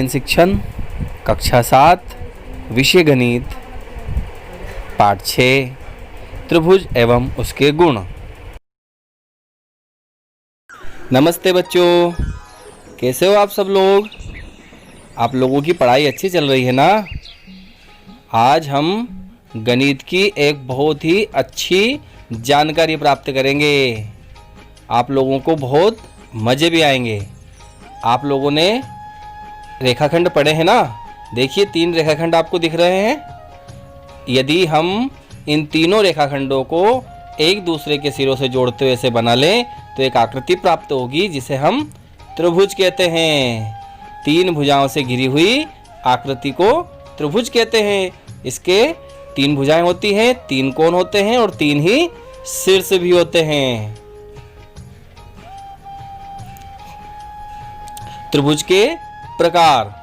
Online शिक्षण कक्षा 7 विषय गणित पाठ 6 त्रिभुज एवं उसके गुण। नमस्ते बच्चों, कैसे हो आप सब लोग? आप लोगों की पढ़ाई अच्छी चल रही है ना? आज हम गणित की एक बहुत ही अच्छी जानकारी प्राप्त करेंगे। आप लोगों को बहुत मज़े भी आएंगे। आप लोगों ने रेखाखंड पढ़े हैं ना? देखिए 3 रेखाखंड आपको दिख रहे हैं। यदि हम इन तीनों रेखाखंडों को एक दूसरे के सिरों से जोड़ते हुए ऐसे बना लें तो एक आकृति प्राप्त होगी जिसे हम त्रिभुज कहते हैं। 3 भुजाओं से घिरी हुई आकृति को त्रिभुज कहते हैं। इसके 3 भुजाएं होती हैं, 3 कोण होते हैं और 3 ही शीर्ष भी होते हैं। त्रिभुज के प्रकार।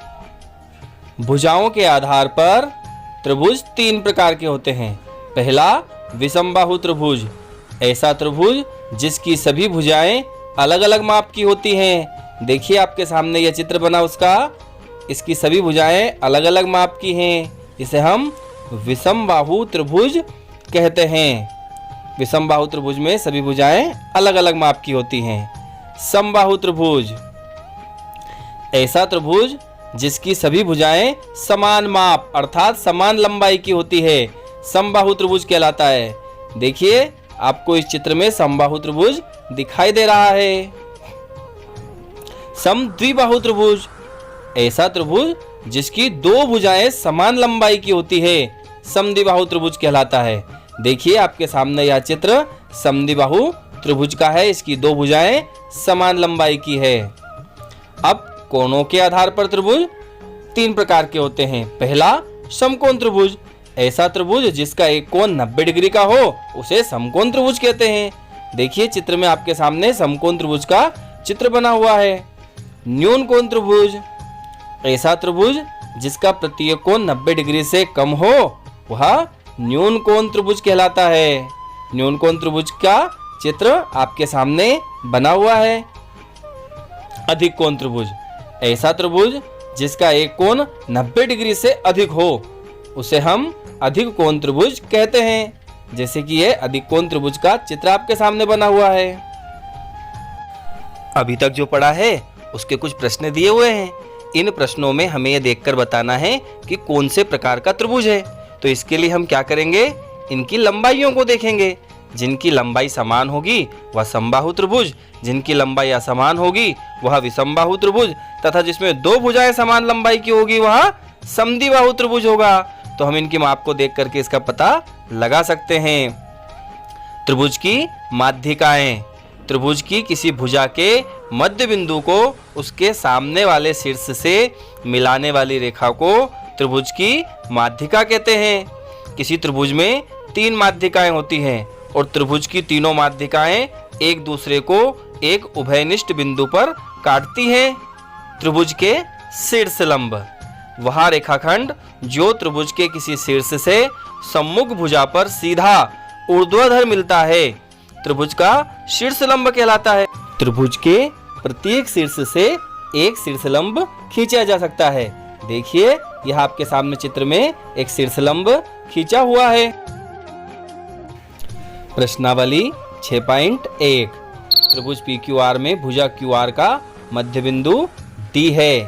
भुजाओं के आधार पर त्रिभुज 3 प्रकार के होते हैं। पहला विषमबाहु त्रिभुज, ऐसा त्रिभुज जिसकी सभी भुजाएं अलग अलग माप की होती हैं। देखिए आपके सामने यह चित्र बना उसका, इसकी सभी भुजाएं अलग अलग माप की हैं। इसे हम विषमबाहु त्रिभुज कहते हैं। विषमबाहु त्रिभुज में सभी भुजाएं अलग अलग माप की होती हैं। समबाहु त्रिभुज, ऐसा त्रिभुज जिसकी सभी भुजाएं समान माप अर्थात समान लंबाई की होती है, समबाहु त्रिभुज कहलाता है। देखिए आपको इस चित्र में समबाहु त्रिभुज दिखाई दे रहा है। समद्विबाहु त्रिभुज, ऐसा त्रिभुज जिसकी 2 भुजाएं समान लंबाई की होती है, समद्विबाहु त्रिभुज कहलाता है। देखिए आपके सामने यह चित्र समद्विबाहु त्रिभुज का है। इसकी 2 भुजाएं समान लंबाई की है। अब कोणों के आधार पर त्रिभुज 3 प्रकार के होते हैं। पहला समकोण त्रिभुज, ऐसा त्रिभुज जिसका एक कोण 90 डिग्री का हो उसे समकोण त्रिभुज कहते हैं। देखिए चित्र में आपके सामने समकोण त्रिभुज का चित्र बना हुआ है। न्यून कोण त्रिभुज, ऐसा त्रिभुज जिसका प्रत्येक कोण 90 डिग्री से कम हो वह न्यून कोण त्रिभुज कहलाता है। न्यून कोण त्रिभुज का चित्र आपके सामने बना हुआ है। अधिक कोण त्रिभुज, ऐसा त्रिभुज जिसका एक कोण 90 डिग्री से अधिक हो उसे हम अधिक कोण त्रिभुज कहते हैं। जैसे कि यह अधिक कोण त्रिभुज का चित्र आपके सामने बना हुआ है। अभी तक जो पढ़ा है उसके कुछ प्रश्न दिए हुए हैं। इन प्रश्नों में हमें यह देखकर बताना है कि कौन से प्रकार का त्रिभुज है। तो इसके लिए हम क्या करेंगे, इनकी लंबाइयों को देखेंगे। जिनकी लंबाई समान होगी वह समबाहु त्रिभुज, जिनकी लंबाई असमान होगी वह विषमबाहु त्रिभुज, तथा जिसमें 2 भुजाएं समान लंबाई की होगी वह समद्विबाहु त्रिभुज होगा। तो हम इनकी माप को देख करके इसका पता लगा सकते हैं। त्रिभुज की माध्यिकाएं, त्रिभुज की किसी भुजा के मध्य बिंदु को उसके सामने वाले शीर्ष से मिलाने वाली रेखा को त्रिभुज की माध्यिका कहते हैं। किसी त्रिभुज में 3 माध्यिकाएं होती हैं और त्रिभुज की तीनों माध्यिकाएं एक दूसरे को एक उभयनिष्ठ बिंदु पर काटती हैं। त्रिभुज के शीर्ष लंब, वह रेखाखंड जो त्रिभुज के किसी शीर्ष से सम्मुख भुजा पर सीधा ऊर्ध्वाधर मिलता है त्रिभुज का शीर्ष लंब कहलाता है। त्रिभुज के प्रत्येक शीर्ष से एक शीर्ष लंब खींचा जा सकता है। देखिए यह आपके सामने चित्र में एक शीर्ष लंब खींचा हुआ है। प्रश्नावली 6.1, त्रिभुज PQR में भुजा QR का मध्य बिंदु D है।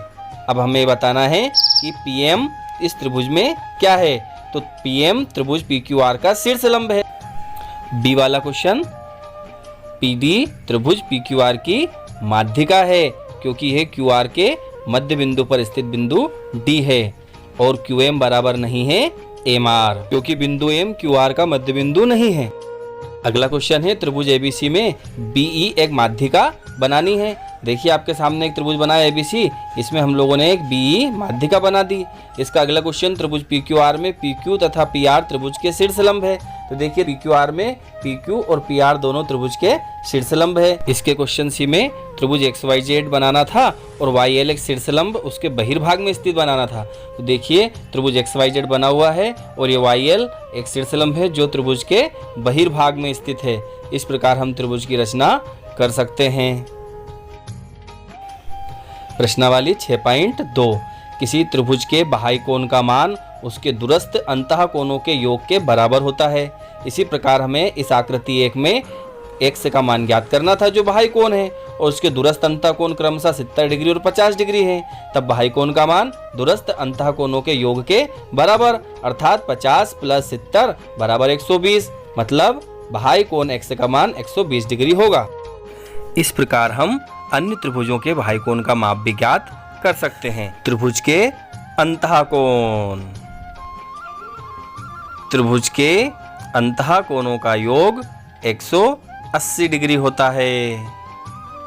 अब हमें बताना है कि PM इस त्रिभुज में क्या है। तो PM त्रिभुज PQR का शीर्ष लंब है। B वाला क्वेश्चन, PD त्रिभुज PQR की माध्यिका है क्योंकि यह QR के मध्य बिंदु पर स्थित बिंदु D है और QM बराबर नहीं है MR क्योंकि बिंदु M QR का मध्य बिंदु नहीं है। अगला क्वेश्चन है त्रिभुज ABC में BE एक माध्यिका बनानी है। देखिए आपके सामने एक त्रिभुज बना है ABC, इसमें हम लोगों ने एक BE माध्यिका बना दी। इसका अगला क्वेश्चन त्रिभुज PQR में PQ तथा PR त्रिभुज के शीर्ष लंब है। तो देखिए PQR में PQ और PR दोनों त्रिभुज के शीर्ष लंब है। इसके क्वेश्चन सी में त्रिभुज XYZ बनाना था और YL एक शीर्ष लंब उसके बहिर्भाग में स्थित बनाना था। तो देखिए त्रिभुज XYZ बना हुआ है और ये YL एक शीर्ष लंब है जो त्रिभुज के बहिर्भाग में स्थित है। इस प्रकार हम त्रिभुज की रचना कर सकते हैं। प्रश्नावली 6.2, किसी त्रिभुज के बाह्य कोण का मान उसके दूरस्थ अंतः कोणों के योग के बराबर होता है। इसी प्रकार हमें इस आकृति 1 में x का मान ज्ञात करना था जो बाह्य कोण है, और उसके दूरस्थ अंतः कोण क्रमशः 70 डिग्री और 50 डिग्री है। तब बाह्य कोण का मान दूरस्थ अंतः कोणों के योग के बराबर, अर्थात 50 + 70 = 120, मतलब बाह्य कोण x का मान 120 डिग्री होगा। इस प्रकार हम अन्य त्रिभुजों के बाह्य कोण का माप भी ज्ञात कर सकते हैं। त्रिभुज के अंतः कोण, त्रिभुज के अंतः कोणों का योग 180 डिग्री होता है।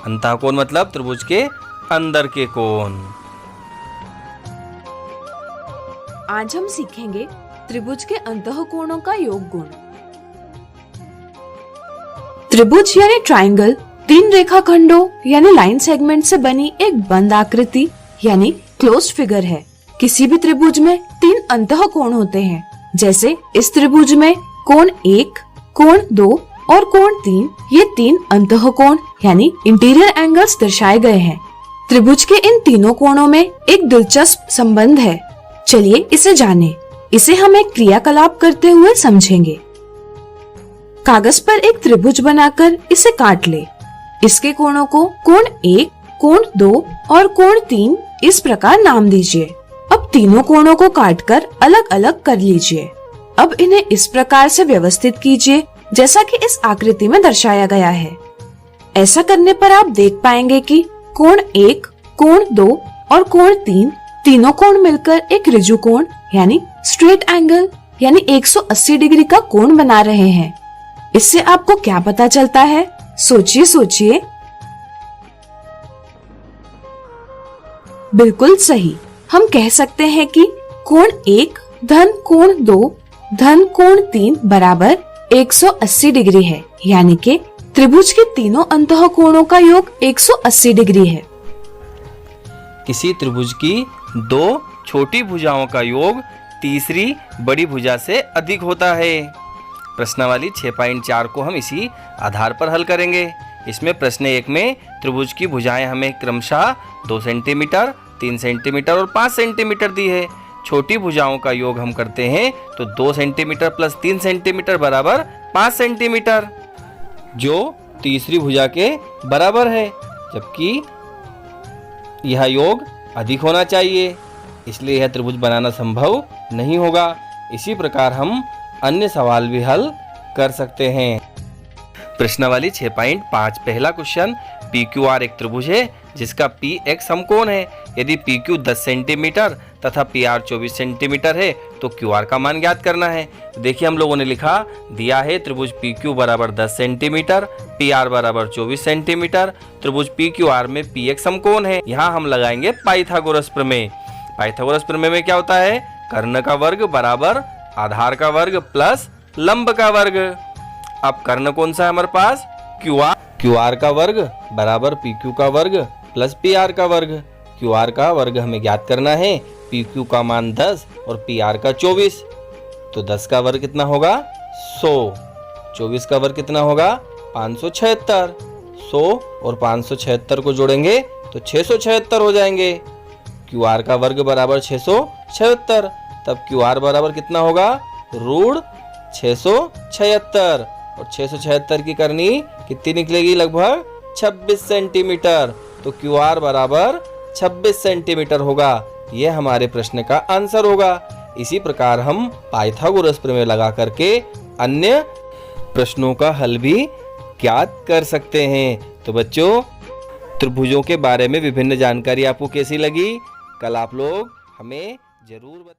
अंतः कोण मतलब त्रिभुज के अंदर के कोण। आज हम सीखेंगे त्रिभुज के अंतः कोणों का योग गुण। त्रिभुज यानी ट्रायंगल 3 रेखाखंडों यानी लाइन सेगमेंट से बनी एक बंद आकृति यानी क्लोज्ड फिगर है। किसी भी त्रिभुज में 3 अंतः कोण होते हैं। जैसे इस त्रिभुज में कोण 1, कोण 2 और कोण 3, ये 3 अंतः कोण यानी इंटीरियर एंगल्स दर्शाए गए हैं। त्रिभुज के इन तीनों कोणों में एक दिलचस्प संबंध है। चलिए इसे जानें। इसे हम एक क्रियाकलाप करते हुए समझेंगे। कागज पर एक त्रिभुज बनाकर इसे काट ले। इसके कोणों को कोण 1, कोण 2 और कोण 3 इस प्रकार नाम दीजिए। अब तीनों कोणों को काटकर अलग अलग कर लीजिए। अब इन्हें इस प्रकार से व्यवस्थित कीजिए जैसा कि इस आकृति में दर्शाया गया है। ऐसा करने पर आप देख पाएंगे कि कोण 1, कोण 2 और कोण 3 तीनों कोण मिलकर एक ऋजु कोण यानी स्ट्रेट एंगल यानी 180 डिग्री का कोण बना रहे हैं। इससे आपको क्या पता चलता है? सोचिए सोचिए। बिल्कुल सही, हम कह सकते हैं कि कोण 1 धन कोण 2 धन कोण 3 बराबर 180 डिग्री है, यानी कि त्रिभुज के तीनों अंतः कोणों का योग 180 डिग्री है। किसी त्रिभुज की 2 छोटी भुजाओं का योग तीसरी बड़ी भुजा से अधिक होता है। प्रश्नावली 6.4 को हम इसी आधार पर हल करेंगे। इसमें प्रश्न 1 में त्रिभुज की भुजाएं हमें क्रमशः 2 सेंटीमीटर, 3 सेंटीमीटर और 5 सेंटीमीटर दी है। छोटी भुजाओं का योग हम करते हैं तो 2 सेंटीमीटर प्लस 3 सेंटीमीटर बराबर 5 सेंटीमीटर, जो तीसरी भुजा के बराबर है, जबकि यह योग अधिक होना चाहिए, इसलिए यह त्रिभुज बनाना संभव नहीं होगा। इसी प्रकार हम अन्य सवाल भी हल कर सकते हैं। प्रश्नावली 6.5 पहला क्वेश्चन, PQR एक त्रिभुज है जिसका P एक समकोण है। यदि PQ 10 सेंटीमीटर तथा PR 24 सेंटीमीटर है तो QR का मान ज्ञात करना है। देखिए हम लोगों ने लिखा दिया है त्रिभुज PQ बराबर 10 सेंटीमीटर, PR बराबर 24 सेंटीमीटर। त्रिभुज PQR में P एक समकोण है। यहाँ हम लगाएंगे पाइथागोरस प्रमेय। पाइथागोरस प्रमेय में क्या होता है? कर्ण का वर्ग बराबर आधार का वर्ग प्लस लंब का वर्ग। अब कर्ण कौन सा है हमारे पास? QR का वर्ग बराबर PQ का वर्ग प्लस PR का वर्ग। QR का वर्ग हमें ज्ञात करना है, PQ का मान 10 और PR का 24, तो 10 का वर्ग कितना होगा? 100। 24 का वर्ग कितना होगा? 576। 100 और 576 को जोड़ेंगे तो 676 हो जाएंगे। QR का वर्ग बराबर 676, तब QR बराबर कितना होगा? √676, और 676 की करनी कितनी निकलेगी? लगभग 26 सेंटीमीटर। तो QR बराबर 26 सेंटीमीटर होगा। यह हमारे प्रश्न का आंसर होगा। इसी प्रकार हम पाइथागोरस प्रमेय लगा करके अन्य प्रश्नों का हल भी ज्ञात कर सकते हैं। तो बच्चों, त्रिभुजों के बारे में विभिन्न जानकारी आपको कैसी लगी? कल आप लोग हमें जरूर बताएं।